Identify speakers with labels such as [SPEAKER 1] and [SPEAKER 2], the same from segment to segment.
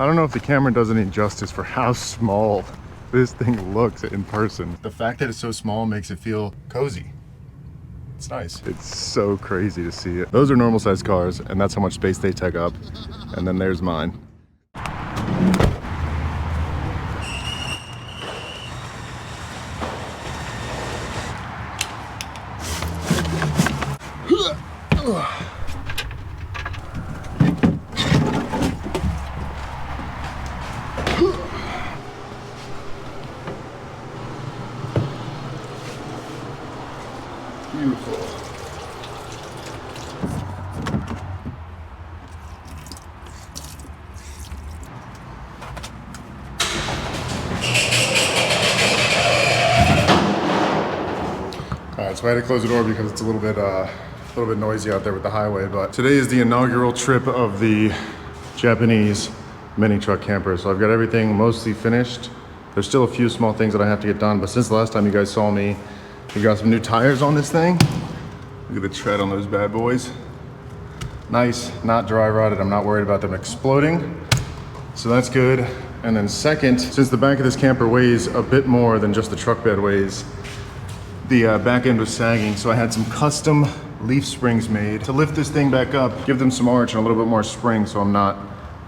[SPEAKER 1] I don't know if the camera does any justice for how small this thing looks in person. The fact that it's so small makes it feel cozy. It's nice. It's so crazy to see it. Those are normal sized cars, and that's how much space they take up. And then there's mine. Beautiful. Alright, so I had to close the door because it's a little bit noisy out there with the highway, but today is the inaugural trip of the Japanese mini truck camper. So I've got everything mostly finished. There's still a few small things that I have to get done, but since the last time you guys saw me, we got some new tires on this thing. Look at the tread on those bad boys. Nice, not dry rotted. I'm not worried about them exploding. So that's good. And then second, since the back of this camper weighs a bit more than just the truck bed weighs, the back end was sagging. So I had some custom leaf springs made to lift this thing back up, give them some arch and a little bit more spring so I'm not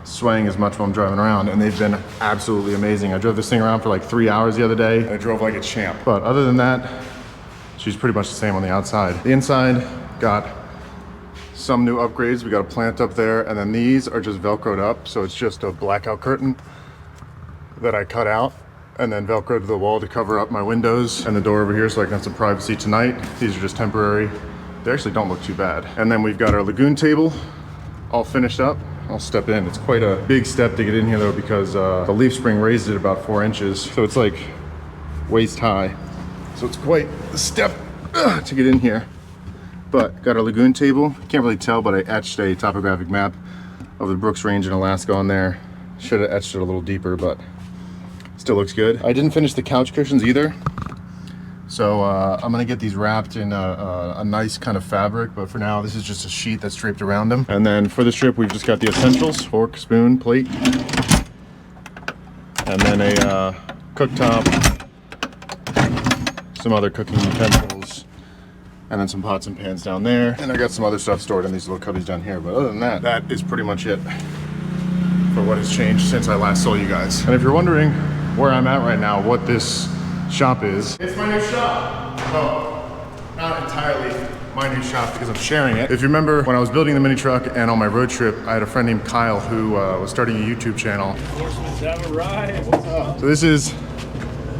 [SPEAKER 1] swaying as much while I'm driving around. And they've been absolutely amazing. I drove this thing around for like 3 hours the other day and I drove like a champ. But other than that, she's pretty much the same on the outside. The inside got some new upgrades. We got a plant up there, and then these are just Velcroed up. So it's just a blackout curtain that I cut out and then Velcroed to the wall to cover up my windows and the door over here so I can have some privacy tonight. These are just temporary. They actually don't look too bad. And then we've got our lagoon table all finished up. I'll step in. It's quite a big step to get in here though because the leaf spring raised it about 4 inches. So it's like waist high. So it's quite a step to get in here. But got our lagoon table. Can't really tell, but I etched a topographic map of the Brooks Range in Alaska on there. Should have etched it a little deeper, but still looks good. I didn't finish the couch cushions either. So I'm gonna get these wrapped in a nice kind of fabric, but for now, this is just a sheet that's draped around them. And then for the trip, we've just got the essentials: fork, spoon, plate, and then a cooktop, some other cooking utensils, and then some pots and pans down there. And I got some other stuff stored in these little cubbies down here. But other than that, that is pretty much it for what has changed since I last saw you guys. And if you're wondering where I'm at right now, what this shop is, it's my new shop. Oh, not entirely my new shop because I'm sharing it. If you remember when I was building the mini truck and on my road trip, I had a friend named Kyle who was starting a YouTube channel.
[SPEAKER 2] Enforcement's have arrived. What's up?
[SPEAKER 1] So this is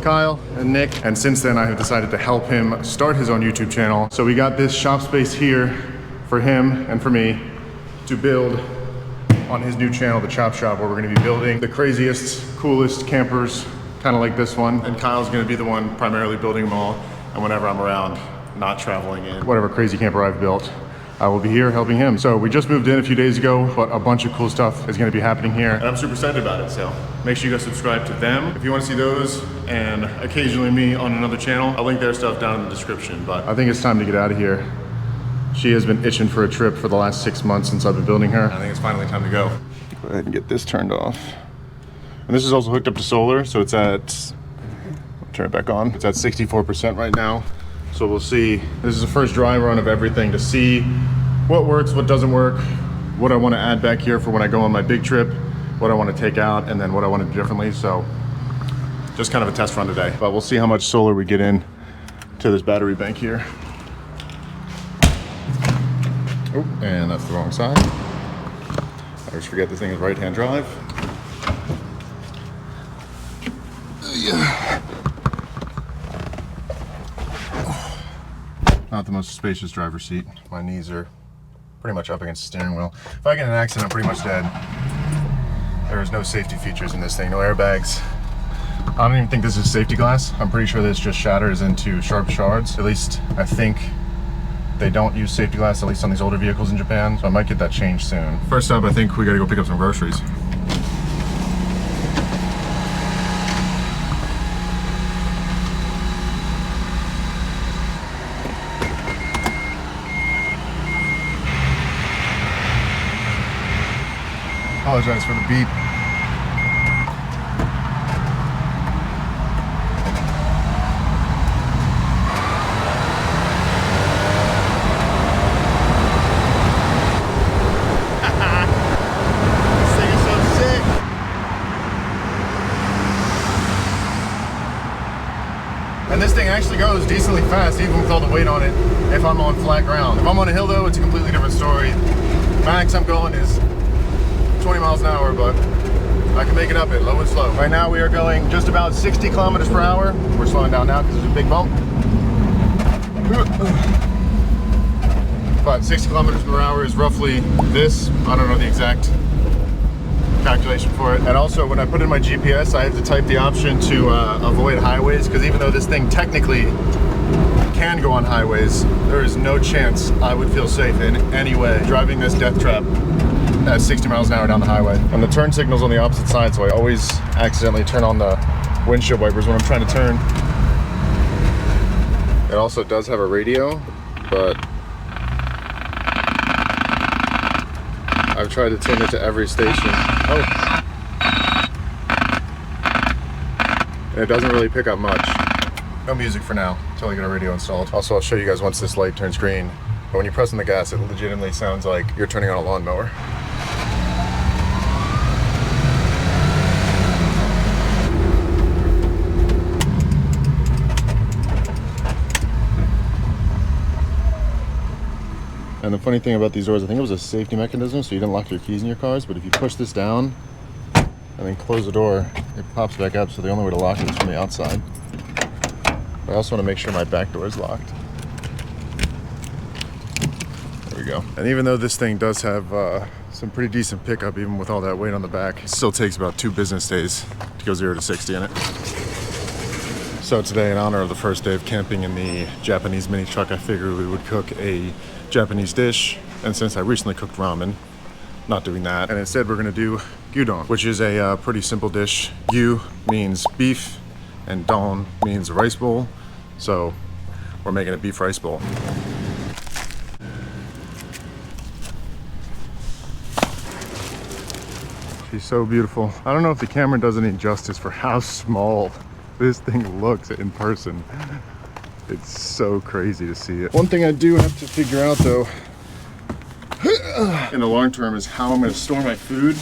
[SPEAKER 1] Kyle and Nick, and since then I have decided to help him start his own YouTube channel. So we got this shop space here for him and for me to build on his new channel, The Chop Shop, where we're gonna be building the craziest, coolest campers, kind of like this one. And Kyle's gonna be the one primarily building them all, and whenever I'm around, not traveling in whatever crazy camper I've built, I will be here helping him. So we just moved in a few days ago, but a bunch of cool stuff is gonna be happening here. And I'm super excited about it, so make sure you guys subscribe to them. If you wanna see those, and occasionally me on another channel, I'll link their stuff down in the description. But I think it's time to get out of here. She has been itching for a trip for the last 6 months since I've been building her. I think it's finally time to go. Go ahead and get this turned off. And this is also hooked up to solar, so it's at, I'll turn it back on. It's at 64% right now. So we'll see. This is the first dry run of everything to see what works, what doesn't work, what I want to add back here for when I go on my big trip, what I want to take out, and then what I want to do differently. So just kind of a test run today, but we'll see how much solar we get in to this battery bank here. Oh, and that's the wrong side. I always forget this thing is right-hand drive. Yeah. Not the most spacious driver's seat. My knees are pretty much up against the steering wheel. If I get in an accident, I'm pretty much dead. There is no safety features in this thing, no airbags. I don't even think this is safety glass. I'm pretty sure this just shatters into sharp shards. At least I think they don't use safety glass, at least on these older vehicles in Japan. So I might get that changed soon. First up, I think we gotta go pick up some groceries. Apologize for the beep. this thing actually goes decently fast, even with all the weight on it, if I'm on flat ground. If I'm on a hill though, it's a completely different story. Max I'm going is 20 miles an hour, but I can make it up it low and slow. Right now we are going just about 60 kilometers per hour. We're slowing down now because there's a big bump. But 60 kilometers per hour is roughly this. I don't know the exact calculation for it. And also when I put in my GPS, I have to type the option to avoid highways, because even though this thing technically can go on highways, there is no chance I would feel safe in any way driving this death trap at 60 miles an hour down the highway. And the turn signal's on the opposite side, so I always accidentally turn on the windshield wipers when I'm trying to turn. It also does have a radio, but I've tried to tune it to every station. Oh. And it doesn't really pick up much. No music for now, until I get a radio installed. Also, I'll show you guys once this light turns green. But when you press on the gas, it legitimately sounds like you're turning on a lawnmower. And the funny thing about these doors, I think it was a safety mechanism, so you didn't lock your keys in your cars, but if you push this down and then close the door, it pops back up, so the only way to lock it is from the outside. But I also want to make sure my back door is locked. There we go. And even though this thing does have some pretty decent pickup, even with all that weight on the back, it still takes about 2 business days to go 0 to 60 in it. So today, in honor of the first day of camping in the Japanese mini truck, I figured we would cook a Japanese dish. And since I recently cooked ramen, not doing that. And instead we're gonna do gyudon, which is a pretty simple dish. Gyu means beef and don means rice bowl. So we're making a beef rice bowl. She's so beautiful. I don't know if the camera does any justice for how small this thing looks in person. It's so crazy to see it. One thing I do have to figure out though, in the long term, is how I'm gonna store my food,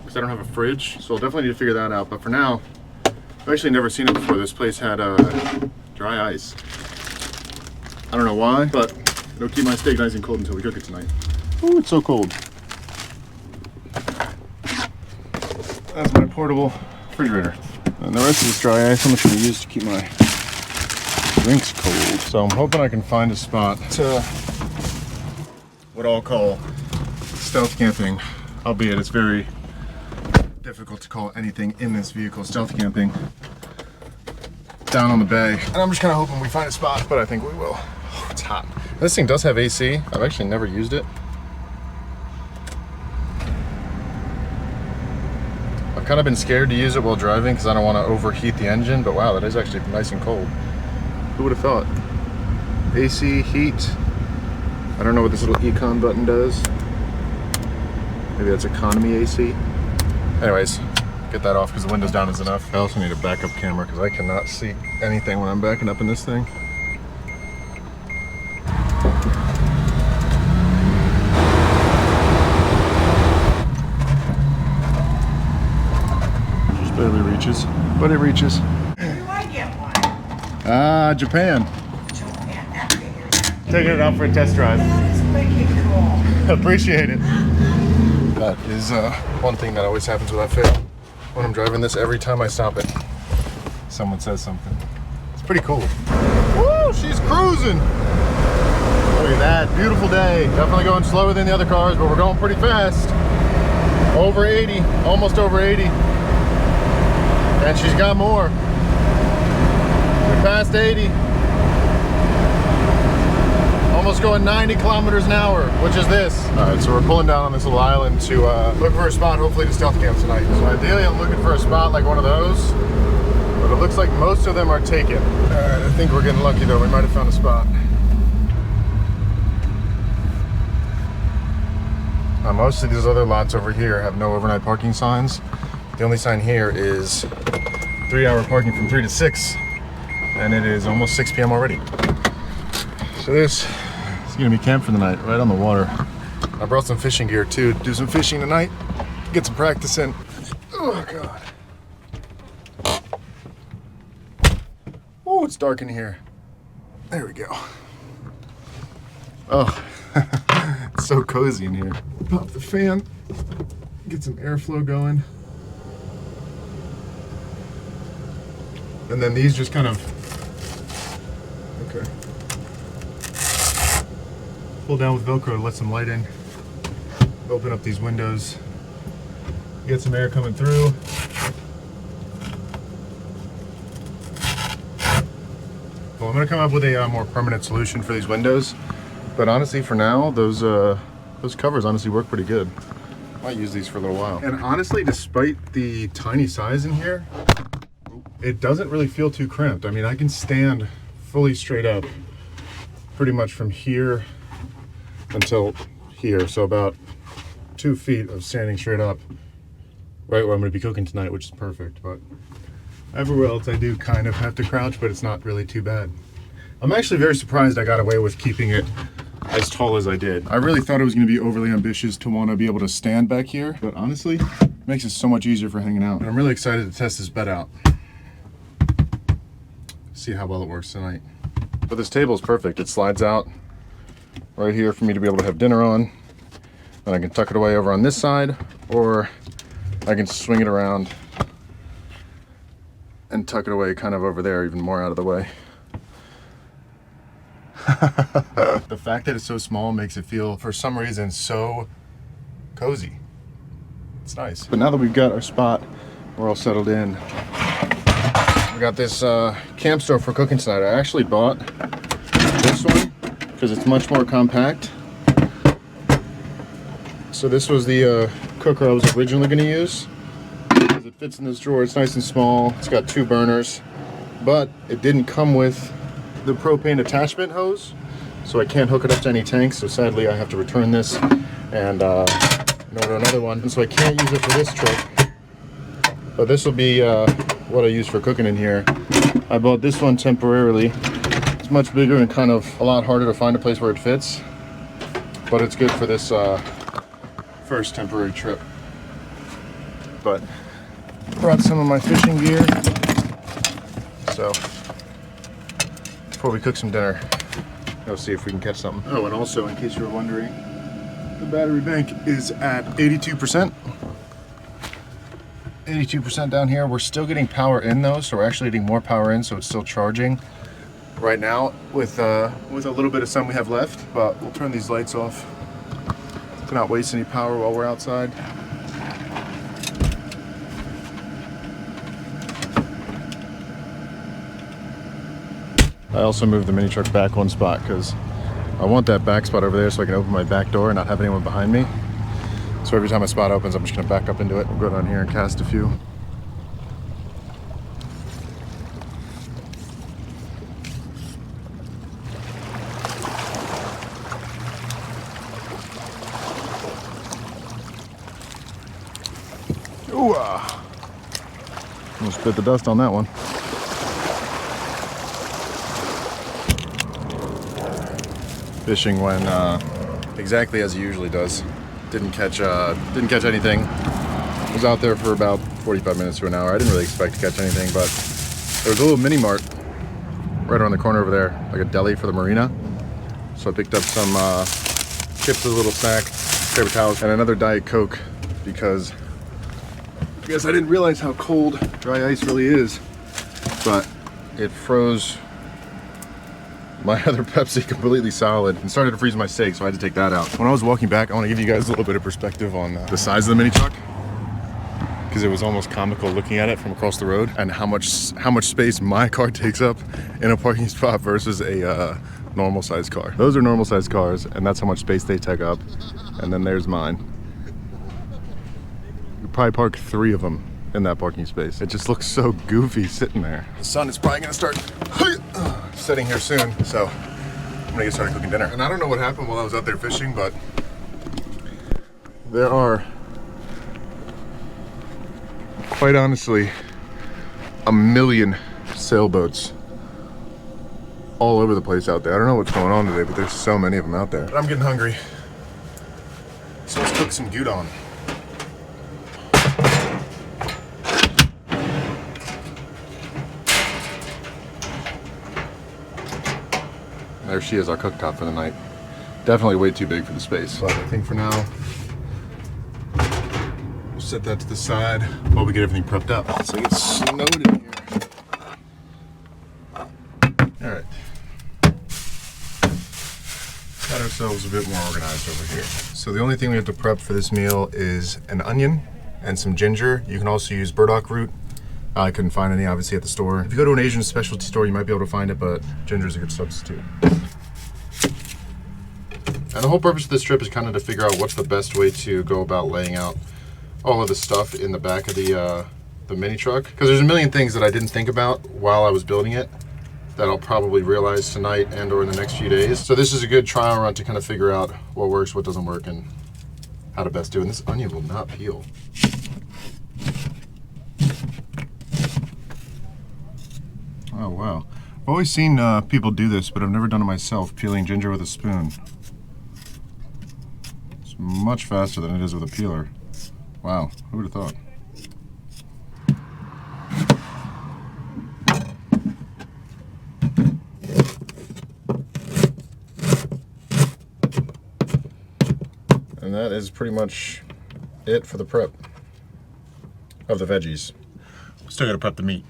[SPEAKER 1] because I don't have a fridge. So I'll definitely need to figure that out. But for now, I've actually never seen it before. This place had dry ice. I don't know why, but it'll keep my steak nice and cold until we cook it tonight. Oh, it's so cold. That's my portable refrigerator. And the rest of this dry ice I'm just gonna use to keep my drinks cold. So I'm hoping I can find a spot to what I'll call stealth camping, albeit it's very difficult to call anything in this vehicle stealth camping, down on the bay. And I'm just kind of hoping we find a spot, but I think we will. Oh, it's hot. This thing does have AC. I've actually never used it. I've kind of been scared to use it while driving because I don't want to overheat the engine, but wow, that is actually nice and cold. Who would have thought? AC, heat. I don't know what this little econ button does. Maybe that's economy AC. Anyways, get that off because the window's down is enough. I also need a backup camera because I cannot see anything when I'm backing up in this thing. Just barely reaches, but it reaches.
[SPEAKER 3] Where do I get one?
[SPEAKER 1] Japan.
[SPEAKER 3] Japan, that figures.
[SPEAKER 1] Taking it out for a test drive.
[SPEAKER 3] That is wicked cool.
[SPEAKER 1] Appreciate it. That is one thing that always happens with that fit. When I'm driving this, every time I stop it, someone says something. It's pretty cool. Woo, she's cruising. Look at that, beautiful day. Definitely going slower than the other cars, but we're going pretty fast. Over 80, almost over 80. And she's got more. We're past 80. Almost going 90 kilometers an hour, which is this. All right, so we're pulling down on this little island to look for a spot, hopefully to stealth camp tonight. So ideally I'm looking for a spot like one of those, but it looks like most of them are taken. All right, I think we're getting lucky though. We might have found a spot. Most of these other lots over here have no overnight parking signs. The only sign here is 3-hour parking from 3 to 6, and it is almost 6 p.m. already. So this is gonna be camp for the night, right on the water. I brought some fishing gear too, to do some fishing tonight, get some practice in. Oh God. Oh, it's dark in here. There we go. Oh, it's so cozy in here. Pop the fan, get some airflow going. And then these just kind of, okay. Pull down with Velcro to let some light in. Open up these windows. Get some air coming through. Well, I'm gonna come up with a more permanent solution for these windows. But honestly, for now, those covers honestly work pretty good. Might use these for a little while. And honestly, despite the tiny size in here, it doesn't really feel too cramped. I mean, I can stand fully straight up pretty much from here until here. So about 2 feet of standing straight up right where I'm gonna be cooking tonight, which is perfect. But everywhere else I do kind of have to crouch, but it's not really too bad. I'm actually very surprised I got away with keeping it as tall as I did. I really thought it was gonna be overly ambitious to wanna be able to stand back here, but honestly, it makes it so much easier for hanging out. And I'm really excited to test this bed out. See how well it works tonight. But this table is perfect. It slides out right here for me to be able to have dinner on. Then I can tuck it away over on this side, or I can swing it around and tuck it away kind of over there, even more out of the way. The fact that it's so small makes it feel, for some reason, so cozy. It's nice. But now that we've got our spot, we're all settled in. We got this camp stove for cooking tonight. I actually bought this one because it's much more compact. So this was the cooker I was originally going to use. Because it fits in this drawer, it's nice and small. It's got 2 burners, but it didn't come with the propane attachment hose, so I can't hook it up to any tanks. So sadly, I have to return this and order another one. And so I can't use it for this trick. But this will be what I use for cooking in here. I bought this one temporarily. It's much bigger and kind of a lot harder to find a place where it fits, but it's good for this first temporary trip. But brought some of my fishing gear, so before we cook some dinner, go see if we can catch something. Oh, and also, in case you were wondering, the battery bank is at 82%. 82% down here. We're still getting power in though, so we're actually getting more power in, so it's still charging right now with a little bit of sun we have left. But we'll turn these lights off to not waste any power while we're outside. I also moved the mini truck back one spot because I want that back spot over there so I can open my back door and not have anyone behind me. So every time a spot opens, I'm just gonna back up into it. We'll go down here and cast a few. Ooh, almost bit the dust on that one. Fishing went exactly as it usually does. Didn't catch anything. Was out there for about 45 minutes to an hour. I didn't really expect to catch anything, but there was a little mini mart right around the corner over there, like a deli for the marina. So I picked up some chips as a little snack, paper towels, and another Diet Coke because I guess I didn't realize how cold dry ice really is, but it froze my other Pepsi completely solid and started to freeze my steak, so I had to take that out. When I was walking back, I want to give you guys a little bit of perspective on the size of the mini truck, because it was almost comical looking at it from across the road and how much space my car takes up in a parking spot versus a normal sized car. Those are normal sized cars, and that's how much space they take up. And then there's mine. You could probably park 3 of them in that parking space. It just looks so goofy sitting there. The sun is probably gonna start setting here soon, so I'm gonna get started cooking dinner. And I don't know what happened while I was out there fishing, but there are, quite honestly, a million sailboats all over the place out there. I don't know what's going on today, but there's so many of them out there. But I'm getting hungry, so let's cook some gyudon. There she is, our cooktop for the night. Definitely way too big for the space. But I think for now, we'll set that to the side while we get everything prepped up. It's like it's snowed in here. All right. Got ourselves a bit more organized over here. So the only thing we have to prep for this meal is an onion and some ginger. You can also use burdock root. I couldn't find any, obviously, at the store. If you go to an Asian specialty store, you might be able to find it, but ginger is a good substitute. And the whole purpose of this trip is kind of to figure out what's the best way to go about laying out all of the stuff in the back of the mini truck. Because there's a million things that I didn't think about while I was building it that I'll probably realize tonight and or in the next few days. So this is a good trial run to kind of figure out what works, what doesn't work, and how to best do it. And this onion will not peel. Oh wow. I've always seen people do this, but I've never done it myself, peeling ginger with a spoon. It's much faster than it is with a peeler. Wow, who would have thought? And that is pretty much it for the prep of the veggies. Still gotta prep the meat.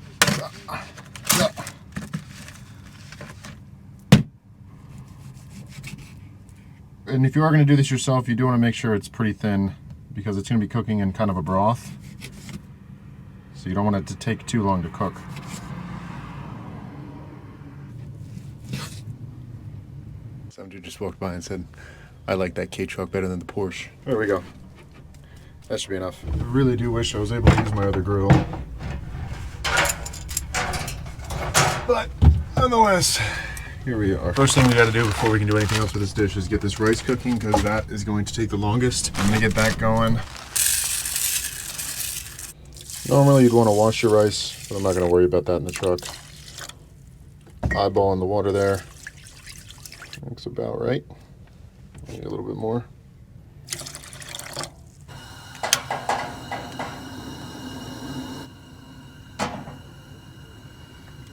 [SPEAKER 1] And if you are going to do this yourself, you do want to make sure it's pretty thin because it's going to be cooking in kind of a broth. So you don't want it to take too long to cook. Some dude just walked by and said, I like that K-Truck better than the Porsche. There we go. That should be enough. I really do wish I was able to use my other grill. But nonetheless, here we are. First thing we gotta do before we can do anything else with this dish is get this rice cooking because that is going to take the longest. I'm gonna get that going. Normally you'd wanna wash your rice, but I'm not gonna worry about that in the truck. Eyeballing the water there. Looks about right. Maybe a little bit more.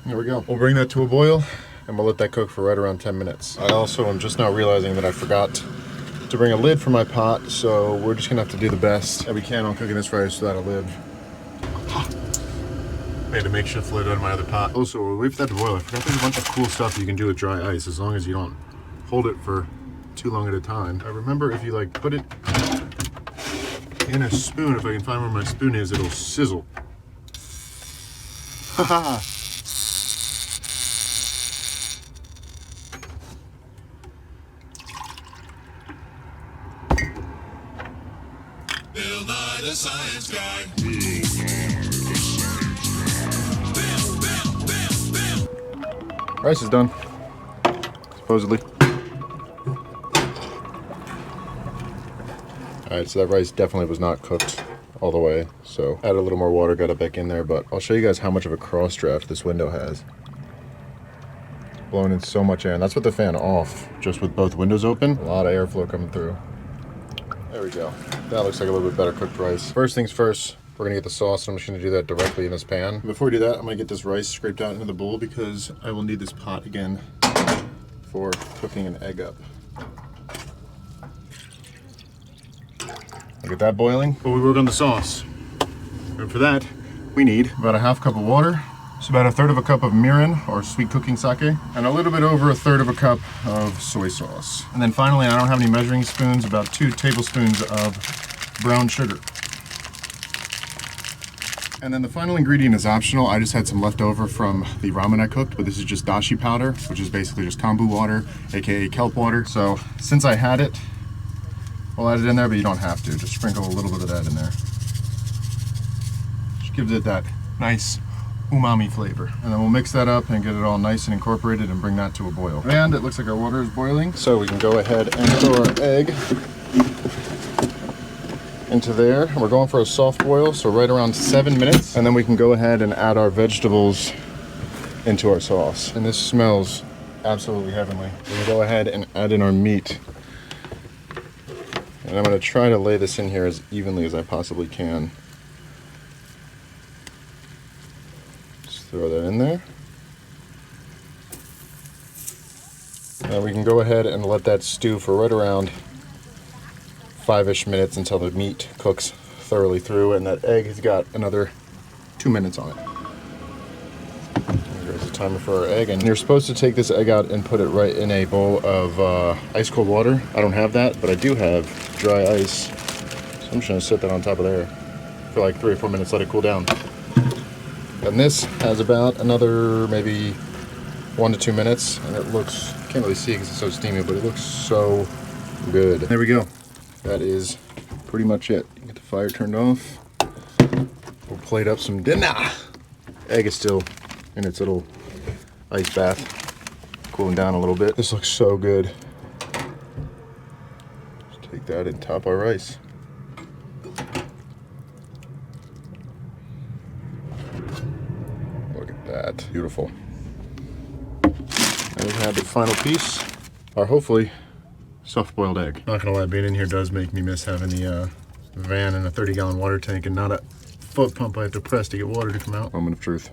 [SPEAKER 1] There we go. We'll bring that to a boil and we'll let that cook for right around 10 minutes. I also am just now realizing that I forgot to bring a lid for my pot, so we're just gonna have to do the best that we can on cooking this rice without a lid. Made a makeshift lid out of my other pot. Also, we'll wait for that to boil. I forgot there's a bunch of cool stuff you can do with dry ice as long as you don't hold it for too long at a time. I remember if you like put it in a spoon, if I can find where my spoon is, it'll sizzle. Haha.
[SPEAKER 4] Bill Nye the Science Guy.
[SPEAKER 1] Rice is done, supposedly. Alright, so that rice definitely was not cooked all the way, so add a little more water, got it back in there, but I'll show you guys how much of a cross draft this window has. Blowing in so much air, and that's with the fan off, just with both windows open. A lot of airflow coming through. There we go. That looks like a little bit better cooked rice. First things first, we're gonna get the sauce. I'm just gonna do that directly in this pan. Before we do that, I'm gonna get this rice scraped out into the bowl because I will need this pot again for cooking an egg up. I'll get that boiling while we work on the sauce. And for that, we need about a half cup of water. So about a third of a cup of mirin, or sweet cooking sake, and a little bit over a third of a cup of soy sauce. And then finally, I don't have any measuring spoons, about 2 tablespoons of brown sugar. And then the final ingredient is optional. I just had some left over from the ramen I cooked, but this is just dashi powder, which is basically just kombu water, aka kelp water. So since I had it, I'll add it in there, but you don't have to. Just sprinkle a little bit of that in there. Just gives it that nice umami flavor. And then we'll mix that up and get it all nice and incorporated and bring that to a boil. And it looks like our water is boiling, so we can go ahead and throw our egg into there. We're going for a soft boil, so right around 7 minutes. And then we can go ahead and add our vegetables into our sauce. And this smells absolutely heavenly. We can go ahead and add in our meat. And I'm going to try to lay this in here as evenly as I possibly can. Just throw that in there. And we can go ahead and let that stew for right around 5-ish minutes until the meat cooks thoroughly through, and that egg has got another 2 minutes on it. There's the timer for our egg, and you're supposed to take this egg out and put it right in a bowl of ice cold water. I don't have that, but I do have dry ice, so I'm just gonna set that on top of there for like 3 or 4 minutes, let it cool down. And this has about another maybe 1 to 2 minutes, and it looks, can't really see because it's so steamy, but it looks so good. There we go. That is pretty much it. Get the fire turned off. We'll plate up some dinner. Egg is still in its little ice bath, cooling down a little bit. This looks so good. Just take that and top our rice. Look at that, beautiful. And we have the final piece, our hopefully soft-boiled egg. Not gonna lie, being in here does make me miss having the van and a 30-gallon water tank and not a foot pump I have to press to get water to come out. Moment of truth.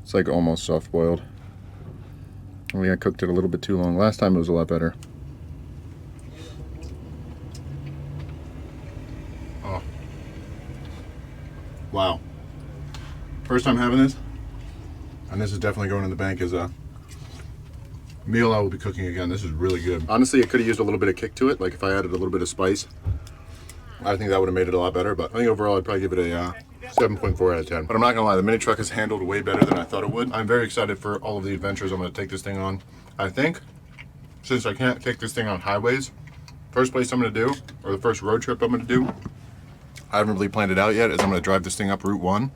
[SPEAKER 1] It's like almost soft-boiled. I mean, I cooked it a little bit too long. Last time it was a lot better. Oh. Wow. First time having this, and this is definitely going in the bank as a meal I will be cooking again. This is really good. Honestly, it could have used a little bit of kick to it. Like if I added a little bit of spice, I think that would have made it a lot better. But I think overall I'd probably give it a 7.4 out of 10. But I'm not gonna lie, the mini truck has handled way better than I thought it would. I'm very excited for all of the adventures I'm gonna take this thing on. I think, since I can't take this thing on highways, first place I'm gonna do, or the first road trip I'm gonna do, I haven't really planned it out yet, is I'm gonna drive this thing up Route 1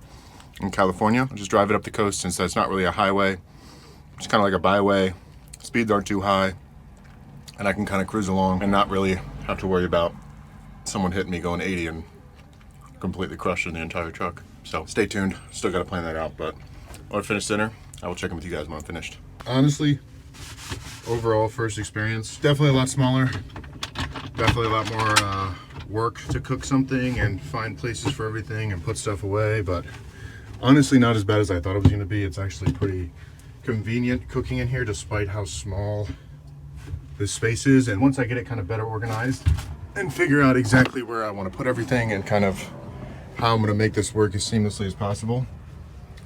[SPEAKER 1] in California. I'll just drive it up the coast since that's not really a highway. It's kind of like a byway. Speeds aren't too high, and I can kind of cruise along and not really have to worry about someone hitting me going 80 and completely crushing the entire truck. So stay tuned. Still got to plan that out, but when I finish dinner, I will check in with you guys when I'm finished. Honestly, overall first experience, definitely a lot smaller. Definitely a lot more work to cook something and find places for everything and put stuff away, but honestly not as bad as I thought it was going to be. It's actually pretty convenient cooking in here despite how small this space is. And once I get it kind of better organized and figure out exactly where I want to put everything and kind of how I'm going to make this work as seamlessly as possible,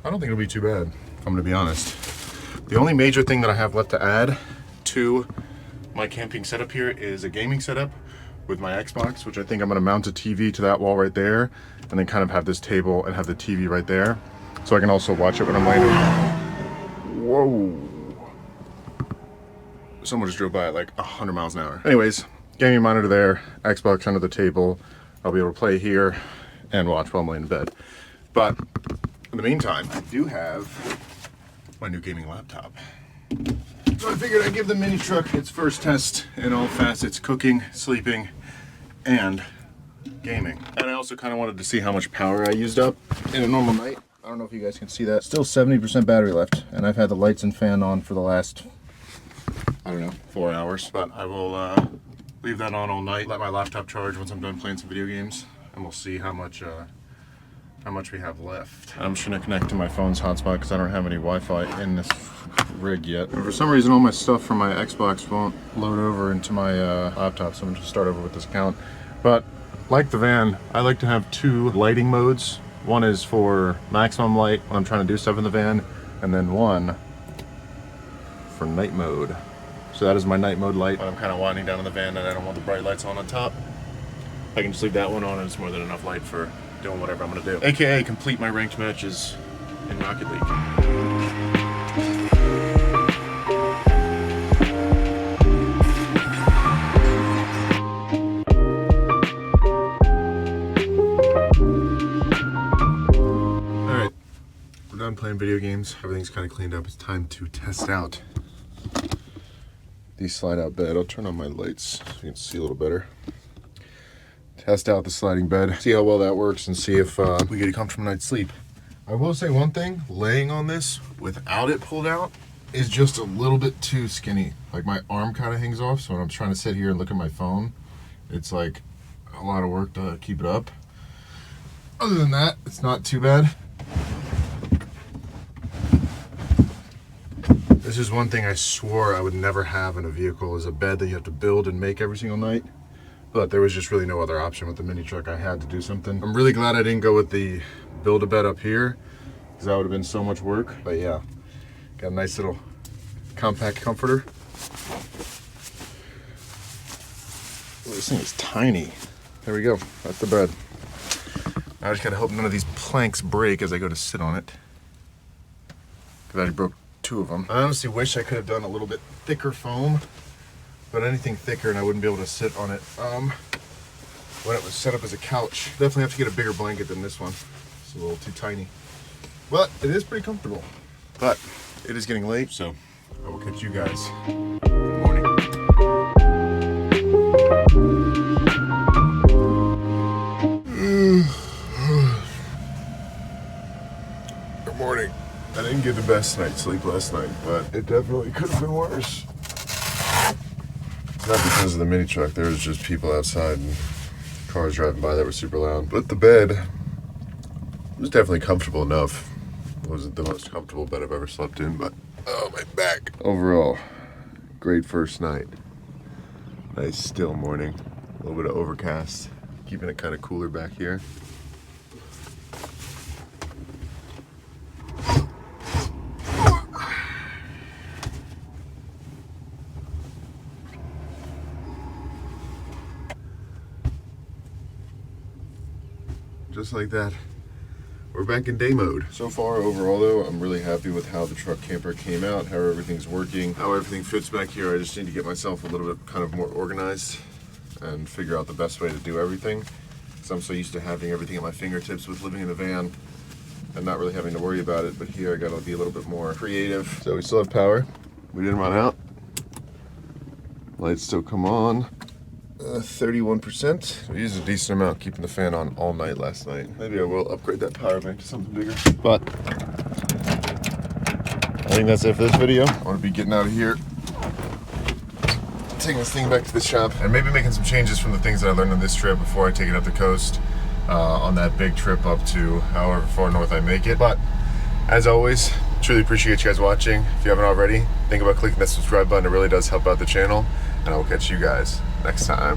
[SPEAKER 1] I don't think it'll be too bad, if I'm going to be honest. The only major thing that I have left to add to my camping setup here is a gaming setup with my Xbox, which I think I'm going to mount a TV to that wall right there, and then kind of have this table and have the TV right there, so I can also watch it when I'm laying down. Whoa. Someone just drove by at like 100 miles an hour. Anyways, gaming monitor there, Xbox under the table. I'll be able to play here and watch while I'm laying in bed. But in the meantime, I do have my new gaming laptop. So I figured I'd give the mini truck its first test in all facets: cooking, sleeping, and gaming. And I also kind of wanted to see how much power I used up in a normal night. I don't know if you guys can see that. Still 70% battery left, and I've had the lights and fan on for the last, I don't know, 4 hours. But I will leave that on all night, let my laptop charge once I'm done playing some video games, and we'll see how much we have left. I'm just gonna connect to my phone's hotspot because I don't have any Wi-Fi in this rig yet. And for some reason, all my stuff from my Xbox won't load over into my laptop, so I'm gonna just start over with this account. But like the van, I like to have 2 lighting modes. One is for maximum light when I'm trying to do stuff in the van, and then one for night mode. So that is my night mode light. When I'm kind of winding down in the van and I don't want the bright lights on top, I can just leave that one on, and it's more than enough light for doing whatever I'm gonna do. AKA complete my ranked matches in Rocket League. Done playing video games, everything's kind of cleaned up. It's time to test out the slide out bed. I'll turn on my lights so you can see a little better. Test out the sliding bed, see how well that works, and see if we get a comfortable night's sleep. I will say one thing, laying on this without it pulled out is just a little bit too skinny. Like my arm kind of hangs off, so when I'm trying to sit here and look at my phone, it's like a lot of work to keep it up. Other than that, it's not too bad. This is one thing I swore I would never have in a vehicle, is a bed that you have to build and make every single night. But there was just really no other option with the mini truck. I had to do something. I'm really glad I didn't go with the Build-A-Bed up here, because that would have been so much work. But yeah, got a nice little compact comforter. Oh, this thing is tiny. There we go, that's the bed. I just gotta hope none of these planks break as I go to sit on it, because I already broke 2 of them. I honestly wish I could have done a little bit thicker foam, but anything thicker and I wouldn't be able to sit on it when it was set up as a couch. Definitely have to get a bigger blanket than this one. It's a little too tiny, but it is pretty comfortable. But it is getting late, so I will catch you guys in the morning. Good morning. I didn't get the best night's sleep last night, but it definitely could have been worse. Not because of the mini truck, there was just people outside and cars driving by that were super loud. But the bed was definitely comfortable enough. It wasn't the most comfortable bed I've ever slept in, but oh, my back. Overall, great first night. Nice still morning. A little bit of overcast, keeping it kind of cooler back here. Just like that, we're back in day mode. So far, overall though, I'm really happy with how the truck camper came out, how everything's working, how everything fits back here. I just need to get myself a little bit kind of more organized and figure out the best way to do everything. Because I'm so used to having everything at my fingertips with living in a van and not really having to worry about it. But here I gotta be a little bit more creative. So we still have power. We didn't run out. Lights still come on. 31%. So we used a decent amount keeping the fan on all night last night. Maybe I will upgrade that power bank to something bigger. But I think that's it for this video. I want to be getting out of here, taking this thing back to the shop, and maybe making some changes from the things that I learned on this trip before I take it up the coast on that big trip up to however far north I make it. But as always, truly appreciate you guys watching. If you haven't already, think about clicking that subscribe button. It really does help out the channel. And I will catch you guys next time.